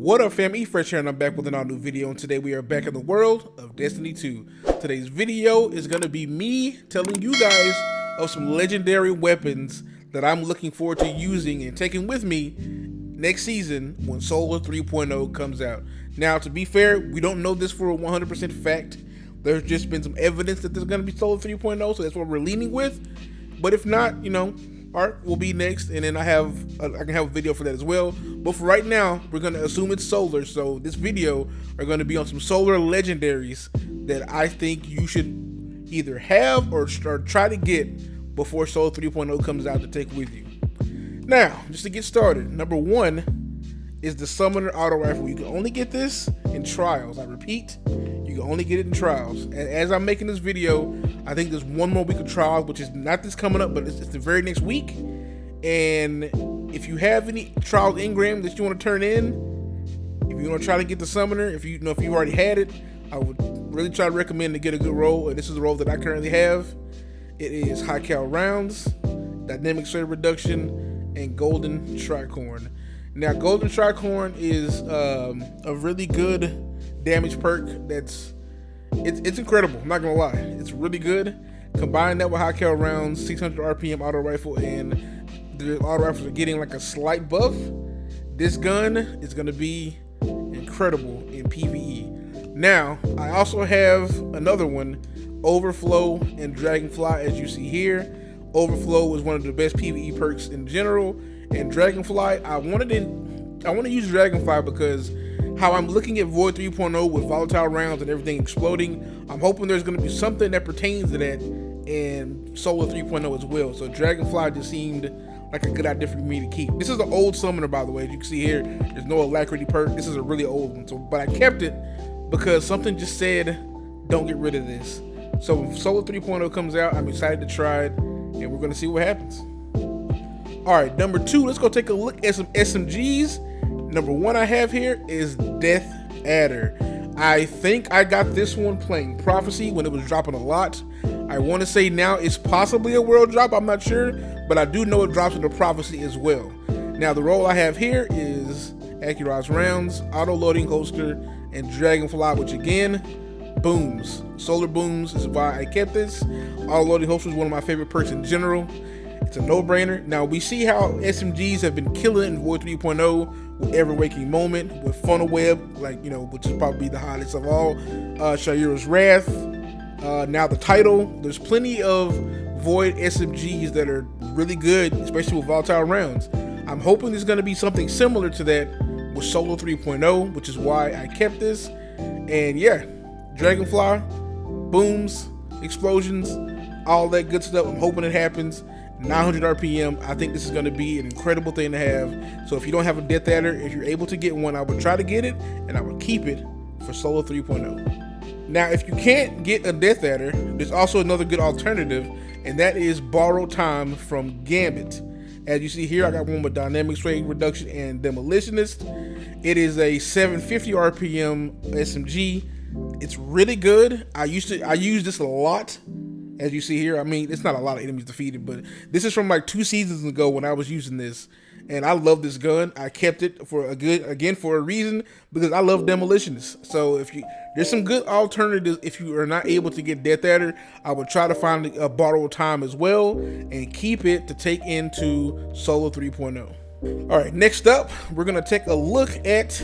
What up fam, eFresh here and I'm back with another new video, and today we are back in the world of Destiny 2. Today's video is going to be me telling you guys of some legendary weapons that I'm looking forward to using and taking with me next season when Solar 3.0 comes out. Now to be fair, we don't know this for a 100% fact. There's just been some evidence that there's going to be Solar 3.0, so that's what we're leaning with. But if not, you know, Art will be next, and then I can have a video for that as well. But for right now, we're going to assume it's Solar, so this video are going to be on some Solar legendaries that I think you should either have or try to get before Solar 3.0 comes out to take with you. Now, just to get started, number one is the Summoner Auto Rifle. You can only get this in trials. I repeat, you can only get it in trials. And as I'm making this video, I think there's one more week of trials, which is not this coming up, but it's the very next week. And if you have any trials engram that you want to turn in, if you want to try to get the Summoner, if you know if you've already had it, I would really try to recommend to get a good roll. And this is the roll that I currently have. It is high cal rounds, dynamic strength reduction, and golden tricorn. Now, golden tricorn is a really good damage perk that's it's incredible. I'm not gonna lie, it's really good. Combine that with high cal rounds, 600 RPM auto rifle, and the auto rifles are getting like a slight buff. This gun is gonna be incredible in PvE. Now, I also have another one, Overflow and Dragonfly, as you see here. Overflow is one of the best PvE perks in general, and Dragonfly, I want to use Dragonfly because how I'm looking at Void 3.0 with volatile rounds and everything exploding, I'm hoping there's going to be something that pertains to that in Solar 3.0 as well. So Dragonfly just seemed like a good idea for me to keep. This is an old summoner, by the way. As you can see here, there's no alacrity perk. This is a really old one. So, but I kept it because something just said, don't get rid of this. So when Solar 3.0 comes out, I'm excited to try it, and we're going to see what happens. All right, number two, let's go take a look at some SMGs. Number one I have here is Death Adder. I think I got this one playing Prophecy when it was dropping a lot. I want to say now it's possibly a world drop, I'm not sure, but I do know it drops into Prophecy as well. Now the role I have here is Accurized rounds, auto loading holster, and Dragonfly, which again, booms. Solar booms is why I kept this. Auto loading holster is one of my favorite perks in general. It's a no-brainer. Now we see how SMGs have been killing in Void 3.0 with Ever Waking Moment, with Funnel Web, like, you know, which is probably the highest of all. Shayura's Wrath. Now the title. There's plenty of Void SMGs that are really good, especially with volatile rounds. I'm hoping there's going to be something similar to that with Solar 3.0, which is why I kept this. And yeah, Dragonfly, booms, explosions, all that good stuff. I'm hoping it happens. 900 RPM. I think this is going to be an incredible thing to have. So if you don't have a Death Adder, if you're able to get one, I would try to get it, and I would keep it for Solar 3.0. Now, if you can't get a Death Adder, there's also another good alternative, and that is Borrowed Time from Gambit. As you see here, I got one with dynamic strength reduction and demolitionist. It is a 750 RPM SMG. It's really good. I use this a lot. As you see here, I mean, it's not a lot of enemies defeated, but this is from like 2 seasons ago when I was using this, and I love this gun. I kept it for a reason, because I love demolitionists. So there's some good alternatives if you are not able to get Death Adder. I would try to find a Borrowed Time as well and keep it to take into Solar 3.0. All right, next up, we're gonna take a look at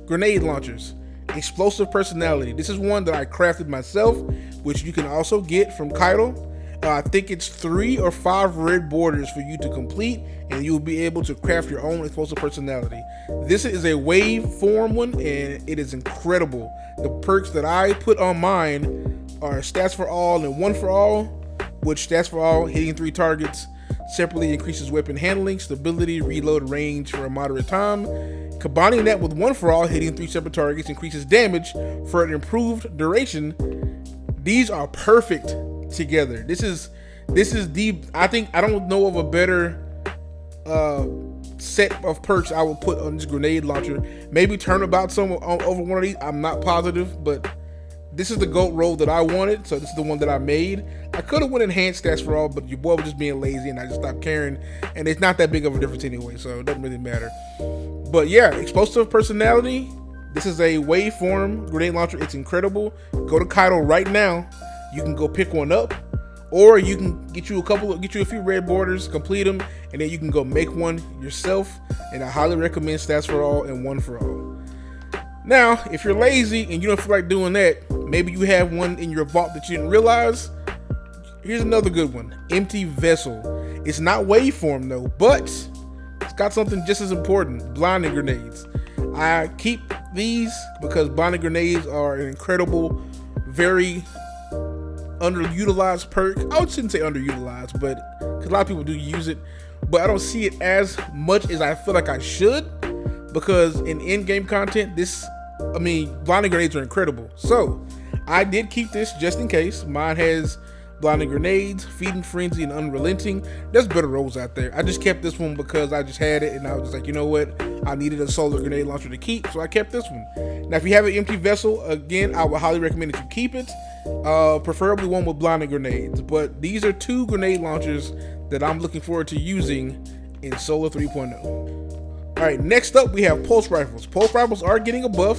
grenade launchers. Explosive personality. This is one that I crafted myself, which you can also get from Kaido. I think it's 3 or 5 red borders for you to complete, and you'll be able to craft your own explosive personality. This is a wave form one, and it is incredible. The perks that I put on mine are stats for all and one for all, which stats for all, hitting 3 targets separately increases weapon handling, stability, reload range for a moderate time. Combining that with one for all, hitting 3 separate targets increases damage for an improved duration. These are perfect together. This is the, I don't know of a better set of perks I will put on this grenade launcher. Maybe Turnabout over one of these. I'm not positive, but this is the GOAT roll that I wanted, so this is the one that I made. I could have went enhanced stats for all, but your boy was just being lazy, and I just stopped caring. And it's not that big of a difference anyway, so it doesn't really matter. But yeah, explosive personality. This is a waveform grenade launcher. It's incredible. Go to Kaido right now. You can go pick one up, or you can get you a few red borders, complete them, and then you can go make one yourself. And I highly recommend Stats for All and One for All. Now, if you're lazy and you don't feel like doing that, maybe you have one in your vault that you didn't realize. Here's another good one, Empty Vessel. It's not waveform though, but it's got something just as important, blinding grenades. I keep these because blinding grenades are an incredible, very underutilized perk. I shouldn't say underutilized, but because a lot of people do use it, but I don't see it as much as I feel like I should, because in in-game content, blinding grenades are incredible. So I did keep this just in case. Mine has blinding grenades, feeding frenzy, and unrelenting. There's better rolls out there. I just kept this one because I just had it and I was just like, you know what, I needed a solar grenade launcher to keep, so I kept this one. Now if you have an empty vessel, again, I would highly recommend that you keep it, preferably one with blinding grenades. But these are two grenade launchers that I'm looking forward to using in Solar 3.0. All right, next up we have pulse rifles. Pulse rifles are getting a buff,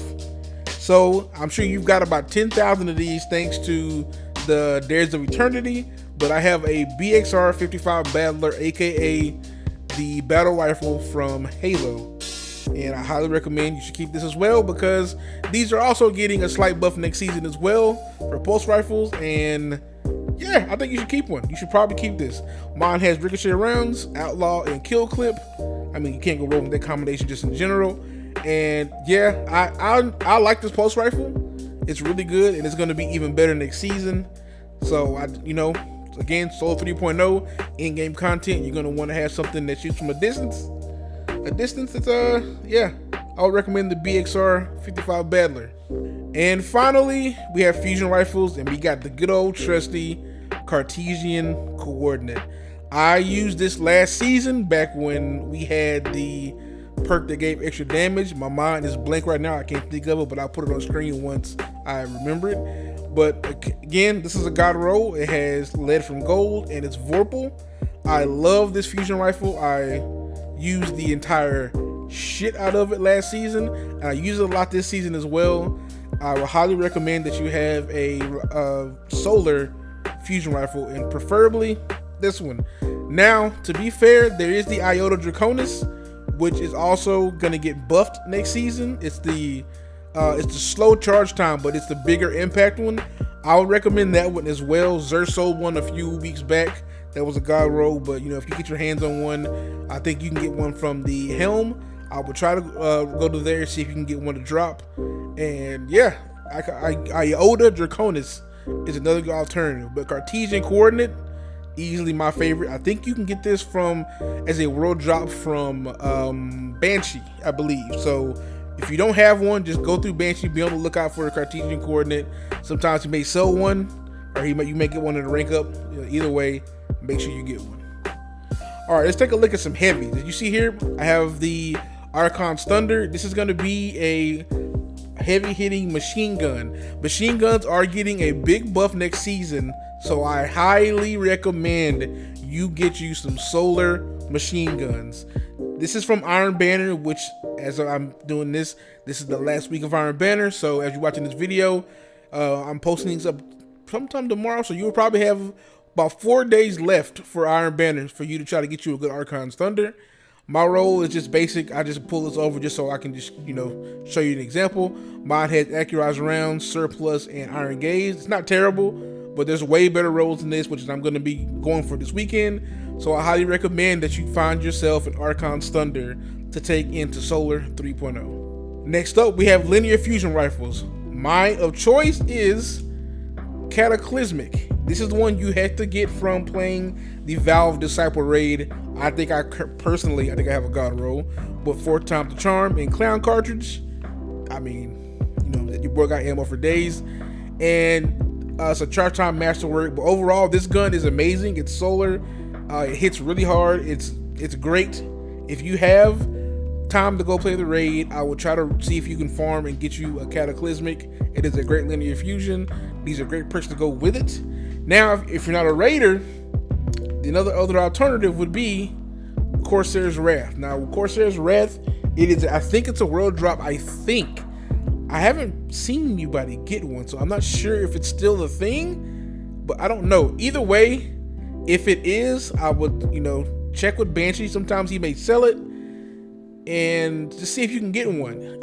so I'm sure you've got about 10,000 of these thanks to the Dares of Eternity, but I have a BXR 55 Battler, aka the battle rifle from Halo, and I highly recommend you should keep this as well, because these are also getting a slight buff next season as well for pulse rifles. And yeah, I think you should keep one. You should probably keep this. Mine has ricochet rounds, outlaw, and kill clip. I mean, you can't go wrong with that combination just in general. And yeah, I like this pulse rifle. It's really good, and it's going to be even better next season. So again, Soul 3.0 in-game content, you're going to want to have something that shoots from a distance. That's yeah, I would recommend the BXR 55 Battler. And finally, we have fusion rifles, and we got the good old trusty Cartesian coordinate. I used this last season back when we had the perk that gave extra damage. My mind is blank right now, I can't think of it, but I'll put it on screen once I remember it. But again, this is a god roll. It has lead from gold and it's Vorpal. I love this fusion rifle. I used the entire shit out of it last season, and I use it a lot this season as well. I would highly recommend that you have a solar fusion rifle, and preferably this one. Now, to be fair, there is the Iota Draconis, which is also gonna get buffed next season. It's the slow charge time, but it's the bigger impact one. I would recommend that one as well. Zer sold one a few weeks back. That was a god roll, but if you get your hands on one, I think you can get one from the helm. I would try to go to there, see if you can get one to drop. And yeah, Iota Draconis is another good alternative. But Cartesian coordinate, easily my favorite. I think you can get this as a world drop from Banshee, I believe. So if you don't have one, just go through Banshee, be on the lookout for a Cartesian coordinate. Sometimes you may sell one, or you may get one in the rank up. Either way, make sure you get one. All right, let's take a look at some heavies. As you see here, I have the Archons Thunder. This is going to be a heavy hitting machine gun. Machine guns are getting a big buff next season, so I highly recommend you get you some solar machine guns. This is from Iron Banner, which as I'm doing this is the last week of Iron Banner. So as you're watching this video, I'm posting these up sometime tomorrow, so you'll probably have about 4 days left for Iron Banner for you to try to get you a good Archons Thunder. My role is just basic. I just pull this over just so I can just, show you an example. Mine has accurized rounds, surplus, and iron gaze. It's not terrible, but there's way better rolls than this, which I'm going to be going for this weekend. So I highly recommend that you find yourself an Archons Thunder to take into Solar 3.0. Next up, we have linear fusion rifles. Mine of choice is Cataclysmic. This is the one you have to get from playing the Valve Disciple raid. I think I have a god roll, but 4 times the charm and clown cartridge. I mean, your boy got ammo for days, and it's a charge time masterwork. But overall, this gun is amazing. It's solar. It hits really hard. It's great. If you have time to go play the raid, I will try to see if you can farm and get you a Cataclysmic. It is a great linear fusion. These are great perks to go with it. Now, if you're not a raider, the other alternative would be Corsair's Wrath. Now, Corsair's Wrath It is, I think it's a world drop. I think. I haven't seen anybody get one, so I'm not sure if it's still a thing, but I don't know. Either way, if it is, I would, check with Banshee. Sometimes he may sell it, and just see if you can get one.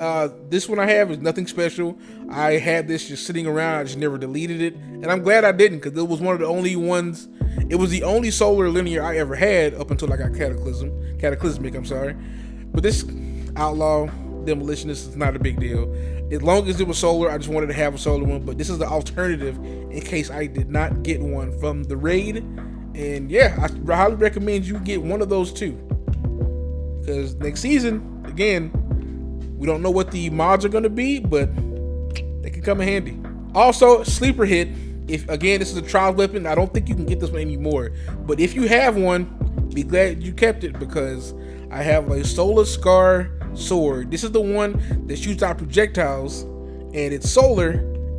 This one I have is nothing special. I had this just sitting around. I just never deleted it, and I'm glad I didn't, because it was one of the only ones. It was the only solar linear I ever had up until I got cataclysmic. I'm sorry, but this outlaw demolitionist is not a big deal. As long as it was solar, I just wanted to have a solar one. But this is the alternative in case I did not get one from the raid. And yeah, I highly recommend you get one of those too, because next season, again, we don't know what the mods are going to be, but they can come in handy. Also, sleeper hit. If again, this is a trial weapon, I don't think you can get this one anymore. But if you have one, be glad you kept it, because I have a Solar Scar sword. This is the one that shoots out projectiles, and it's solar,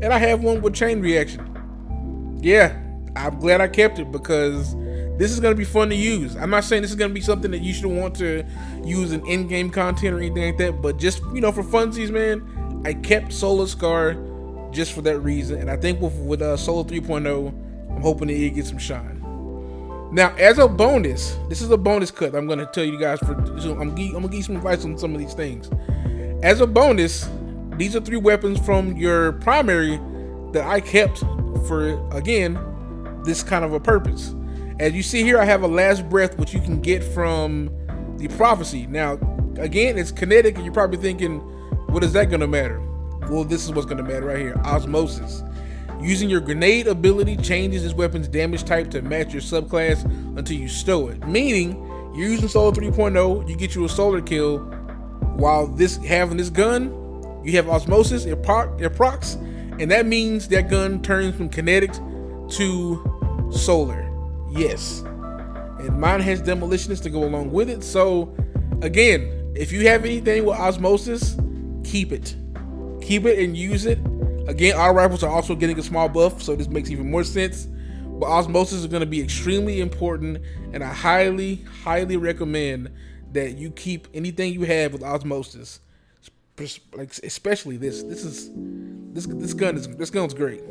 and I have one with chain reaction. Yeah, I'm glad I kept it, because this is going to be fun to use. I'm not saying this is going to be something that you should want to use in in-game content or anything like that, but just, for funsies, man, I kept Solar Scar just for that reason. And I think with Solar 3.0, I'm hoping that it gets some shine. Now, as a bonus, this is a bonus cut. I'm going to tell you guys, I'm going to give you some advice on some of these things. As a bonus, these are 3 weapons from your primary that I kept for, again, this kind of a purpose. As you see here, I have a Last Breath, which you can get from the Prophecy. Now, again, it's kinetic, and you're probably thinking, what is that going to matter? Well, this is what's going to matter right here. Osmosis. Using your grenade ability changes this weapon's damage type to match your subclass until you stow it. Meaning, you're using Solar 3.0, you get you a solar kill, while having this gun, you have Osmosis, it procs, and that means that gun turns from kinetic to solar. Yes. And mine has Demolitionist to go along with it. So, again, if you have anything with Osmosis, keep it. Keep it and use it. Again, auto rifles are also getting a small buff, so this makes even more sense. But Osmosis is going to be extremely important, and I highly, highly recommend that you keep anything you have with Osmosis. Like especially this gun's great.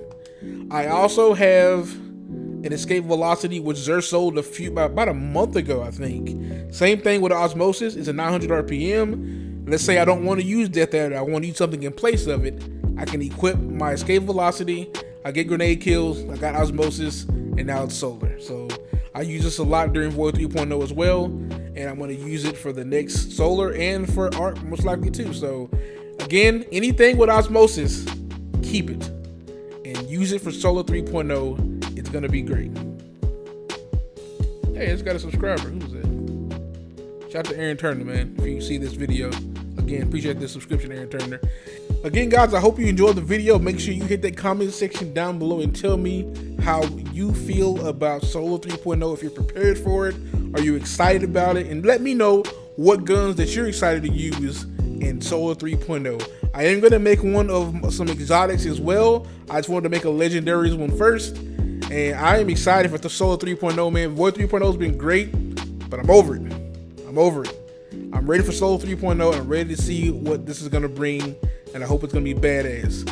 I also have an Escape Velocity, which Xur sold about a month ago, I think. Same thing with Osmosis. It's a 900 RPM. Let's say I don't want to use Death Adder, I want to use something in place of it. I can equip my Escape Velocity, I get grenade kills, I got Osmosis, and now it's solar. So I use this a lot during Void 3.0 as well, and I'm going to use it for the next solar and for Arc most likely too. So again, anything with Osmosis, keep it and use it for Solar 3.0. It's going to be great. Hey, I just got a subscriber. Who's that? Shout out to Aaron Turner, man. If you see this video, again, appreciate the subscription, Aaron Turner. Again, guys, I hope you enjoyed the video. Make sure you hit that comment section down below and tell me how you feel about Solar 3.0, if you're prepared for it. Are you excited about it? And let me know what guns that you're excited to use in Solar 3.0. I am going to make one of some exotics as well. I just wanted to make a legendaries one first. And I am excited for the Solar 3.0, man. Void 3.0 has been great, but I'm over it. I'm ready for Solar 3.0. I'm ready to see what this is going to bring, and I hope it's going to be badass.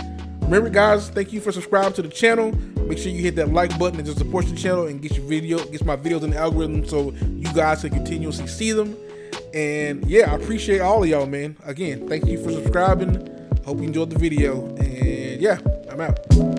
Remember, guys, thank you for subscribing to the channel. Make sure you hit that like button and just support the channel and get my videos in the algorithm so you guys can continuously see them. And yeah, I appreciate all of y'all, man. Again, thank you for subscribing. Hope you enjoyed the video, and yeah, I'm out.